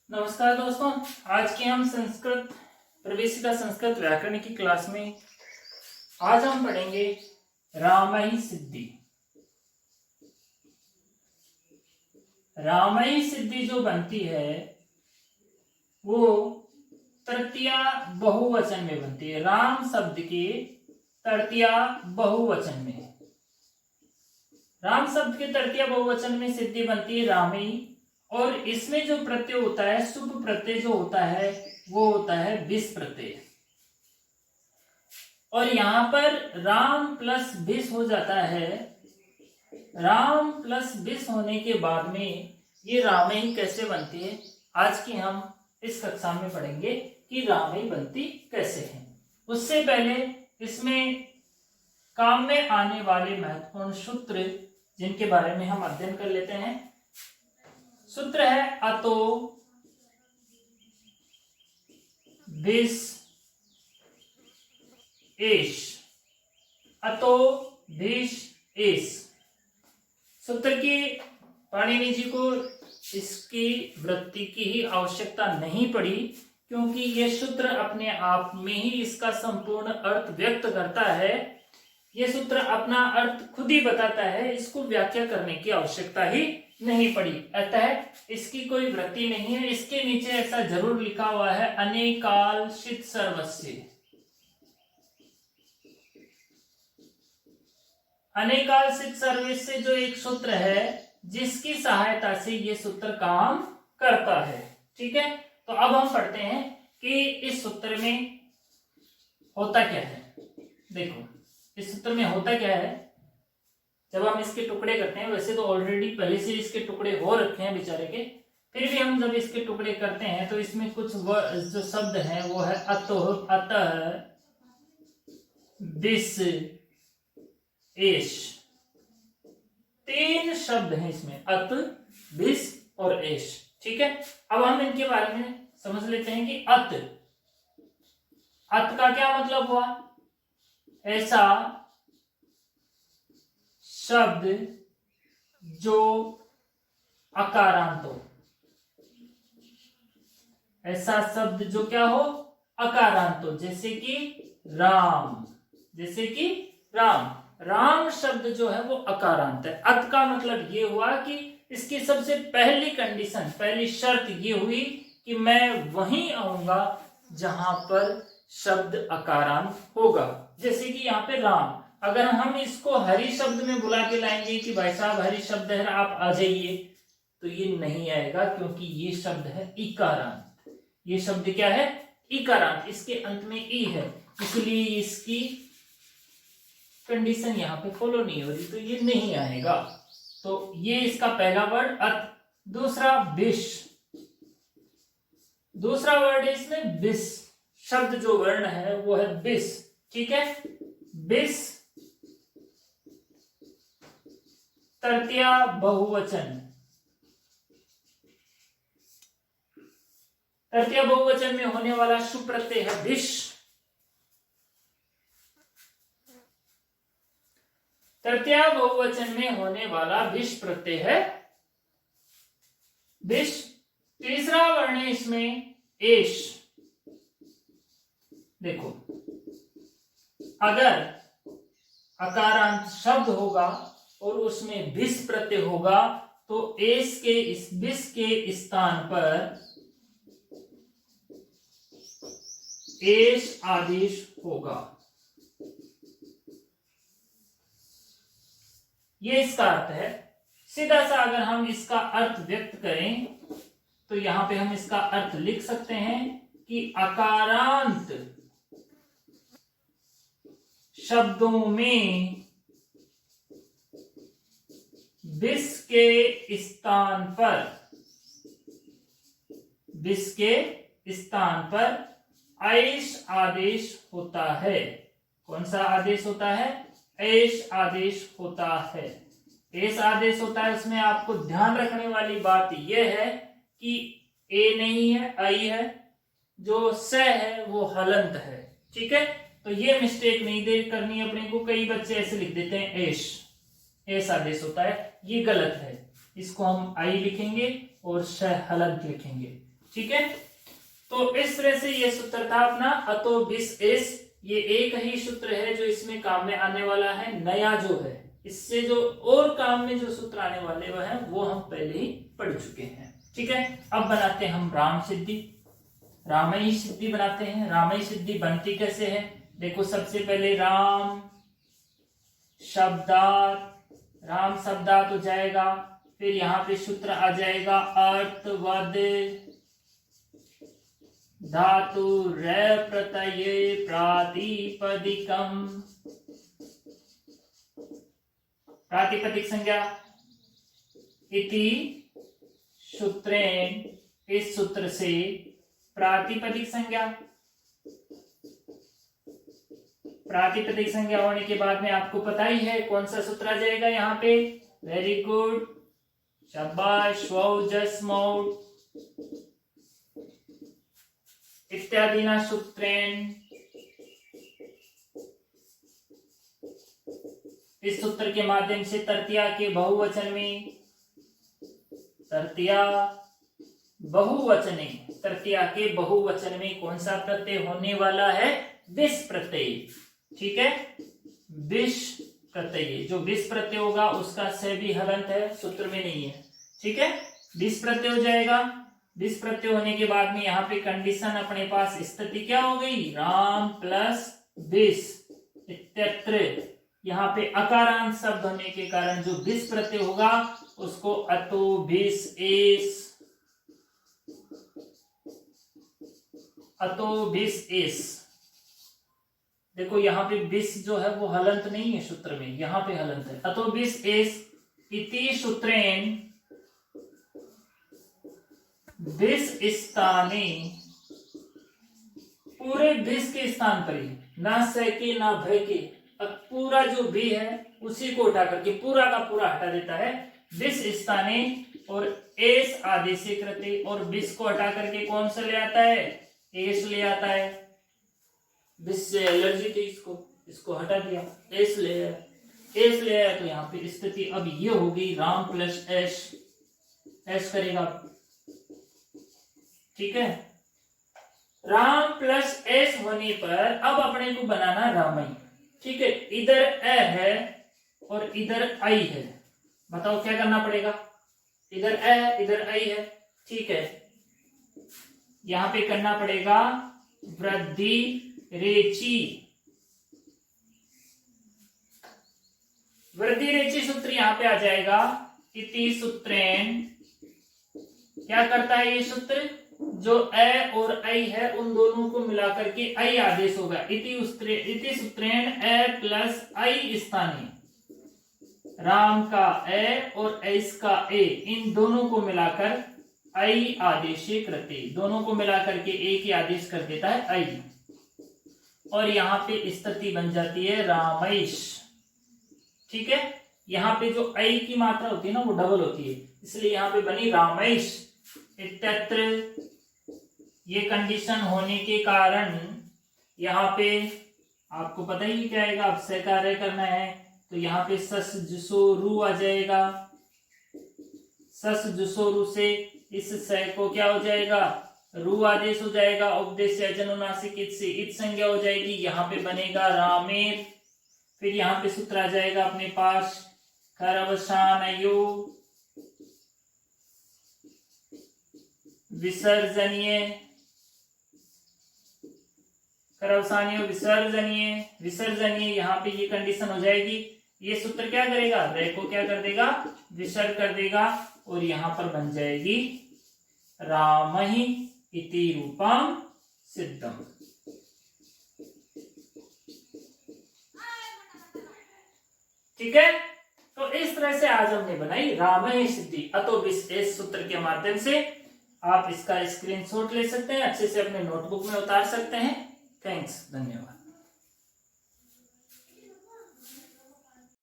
नमस्कार दोस्तों, आज की हम संस्कृत प्रवेशिका संस्कृत व्याकरण की क्लास में आज हम पढ़ेंगे रामई सिद्धि। रामई सिद्धि जो बनती है वो तृतीया बहुवचन में बनती है। राम शब्द के तृतीया बहुवचन में, राम शब्द के तृतीया बहुवचन में सिद्धि बनती है रामई। और इसमें जो प्रत्यय होता है, शुभ प्रत्यय जो होता है वो होता है विस प्रत्यय। और यहां पर राम प्लस विस हो जाता है। राम प्लस विस होने के बाद में ये रामई कैसे बनती है, आज की हम इस कक्षा में पढ़ेंगे कि रामई बनती कैसे है। उससे पहले इसमें काम में आने वाले महत्वपूर्ण सूत्र जिनके बारे में हम अध्ययन कर लेते हैं। सूत्र है अतो विस एष। अतो विस एष सूत्र की पाणिनि जी को इसकी वृत्ति की ही आवश्यकता नहीं पड़ी, क्योंकि यह सूत्र अपने आप में ही इसका संपूर्ण अर्थ व्यक्त करता है। यह सूत्र अपना अर्थ खुद ही बताता है, इसको व्याख्या करने की आवश्यकता ही नहीं पड़ी। अतः इसकी कोई वृत्ति नहीं है। इसके नीचे ऐसा जरूर लिखा हुआ है अनेकालशित सर्वस्य। अनेकालशित सर्वस्य जो एक सूत्र है जिसकी सहायता से ये सूत्र काम करता है। ठीक है, तो अब हम पढ़ते हैं कि इस सूत्र में होता क्या है। देखो, इस सूत्र में होता क्या है। जब हम इसके टुकड़े करते हैं, वैसे तो ऑलरेडी पहले से इसके टुकड़े हो रखे हैं बेचारे के, फिर भी हम जब इसके टुकड़े करते हैं तो इसमें कुछ जो शब्द हैं वो है अतो, अतः, विस, एष। तीन शब्द हैं इसमें, अत, विस और एष। ठीक है, अब हम इनके बारे में समझ लेते हैं कि अत, अत का क्या मतलब हुआ। ऐसा शब्द जो अकारांत हो, ऐसा शब्द जो क्या हो, अकारांत हो। जैसे कि राम, जैसे कि राम। राम शब्द जो है वो अकारांत है। अत का मतलब ये हुआ कि इसकी सबसे पहली कंडीशन, पहली शर्त ये हुई कि मैं वहीं आऊंगा जहां पर शब्द अकारांत होगा। जैसे कि यहाँ पे राम, अगर हम इसको हरि शब्द में बुला के लाएंगे कि भाई साहब हरि शब्द है, आप आ जाइए, तो ये नहीं आएगा, क्योंकि ये शब्द है इकारांत। ये शब्द क्या है, इकारांत। इसके अंत में ई है, इसलिए इसकी कंडीशन यहाँ पे फॉलो नहीं हो रही, तो ये नहीं आएगा। तो ये इसका पहला वर्ड अत। दूसरा विष, दूसरा वर्ड है इसमें विष। शब्द जो वर्ण है वो है विष। ठीक है, विष तृतीया बहुवचन, तृतीया बहुवचन में होने वाला शुभ प्रत्यय है विष। तृतीया बहुवचन में होने वाला विष प्रत्यय है विष। तीसरा वर्ण है इसमें एष। देखो, अगर अकारांत शब्द होगा और उसमें विस प्रत्यय होगा तो एस के इस विस के स्थान पर एस आदेश होगा। ये इसका अर्थ है। सीधा सा अगर हम इसका अर्थ व्यक्त करें तो यहां पे हम इसका अर्थ लिख सकते हैं कि अकारांत शब्दों में विस के स्थान पर, विस के स्थान पर ऐश आदेश होता है। कौन सा आदेश होता है, ऐश आदेश होता है। ऐश आदेश होता है, उसमें आपको ध्यान रखने वाली बात यह है कि ए नहीं है, आई है, जो स है वो हलंत है। ठीक है, तो ये मिस्टेक नहीं दे करनी अपने को। कई बच्चे ऐसे लिख देते हैं ऐश, ऐश आदेश होता है, ये गलत है। इसको हम आई लिखेंगे और श हलंत लिखेंगे। ठीक है, तो इस तरह से ये सूत्र था अपना अतो बिस एस। ये एक ही सूत्र है जो इसमें काम में आने वाला है। नया जो है इससे जो और काम में जो सूत्र आने वाले वो है वो हम पहले ही पढ़ चुके हैं। ठीक है, अब बनाते हैं हम राम सिद्धि, रामई सिद्धि बनाते हैं। रामई सिद्धि बनती कैसे है, देखो सबसे पहले राम शब्दार्थ हो जाएगा, फिर यहाँ पे सूत्र आ जाएगा अर्थवद धातु रे प्रत्यय प्रातिपदिकम, प्रातिपदिक संज्ञा इति सूत्रेण, इस सूत्र से प्रातिपदिक संज्ञा, प्रातिपदिक संज्ञा होने के बाद में आपको पता ही है कौन सा सूत्र आ जाएगा यहाँ पे। वेरी गुड, शाबाश, जस्मौ इत्यादि ना सूत्रेण। इस सूत्र के माध्यम से तृतीया के बहुवचन में, तृतीया के बहुवचन में कौन सा प्रत्यय होने वाला है, विस प्रत्यय। ठीक है, विस प्रत्यय, जो विस प्रत्यय होगा उसका से भी हलंत है, सूत्र में नहीं है। ठीक है, विस प्रत्यय हो जाएगा। विस प्रत्यय होने के बाद में यहाँ पे कंडीशन अपने पास स्थिति क्या हो गई, राम प्लस विस इत्यत्र। यहाँ पे अकारांत शब्द होने के कारण जो विस प्रत्यय होगा उसको अतो विस एस, अतो विस एस। देखो यहाँ पे विस जो है वो हलंत नहीं है सूत्र में, यहाँ पे हलंत है। अतो विस एस इति सूत्रेण विस स्थाने, पूरे विस के स्थान पर ही, ना से के ना भय के, अब पूरा जो भी है उसी को उठा करके पूरा का पूरा हटा देता है विस स्थाने, और एस आदेश से कृते, और विस को हटा करके कौन सा ले आता है, एस ले आता है। विस से एलर्जी थी, इसको हटा दिया, एस ले आया, तो यहाँ पे स्थिति अब ये होगी राम प्लस एस, एस करेगा। ठीक है, राम प्लस एस होने पर अब अपने को बनाना रामई। ठीक है, इधर ए है और इधर आई है, बताओ क्या करना पड़ेगा, इधर ए है इधर आई है। ठीक है, यहां पे करना पड़ेगा वृद्धि रेची, वृद्धि रेची सूत्र यहां पे आ जाएगा इति सूत्रेण। क्या करता है ये सूत्र, जो ए और आई है उन दोनों को मिलाकर के आई आदेश होगा। इति सूत्रेण ए प्लस आई स्थाने, राम का ए और एस का ए, इन दोनों को मिलाकर आई आदेश कृते, दोनों को मिलाकर के एक ही आदेश कर देता है आई, और यहाँ पे स्थिति बन जाती है रामैश। ठीक है, यहाँ पे जो आई की मात्रा होती है ना वो डबल होती है, इसलिए यहाँ पे बनी रामैश इत्यत्र। ये कंडीशन होने के कारण यहाँ पे आपको पता ही क्या आएगा, अब से कार्य करना है तो यहाँ पे सस जुसो रू आ जाएगा। सस जुसो रू से इस से को क्या हो जाएगा, रू आदेश हो जाएगा। उपदेश अनुनासिक इत से इत संज्ञा हो जाएगी, यहाँ पे बनेगा रामेर। फिर यहाँ पे सूत्र आ जाएगा अपने पास खरवशानयो विसर्जनीय, करवसानीय विसर्जनीय, विसर्जनीय, यहाँ पे ये कंडीशन हो जाएगी। ये सूत्र क्या करेगा, रे को क्या कर देगा, विसर्ग कर देगा, और यहाँ पर बन जाएगी रामहि इति रूपम सिद्धम। ठीक है, तो इस तरह से आज हमने बनाई रामहि सिद्धि अतो विस एस सूत्र के माध्यम से। आप इसका स्क्रीनशॉट ले सकते हैं, अच्छे से अपने नोटबुक में उतार सकते हैं। थैंक्स, धन्यवाद।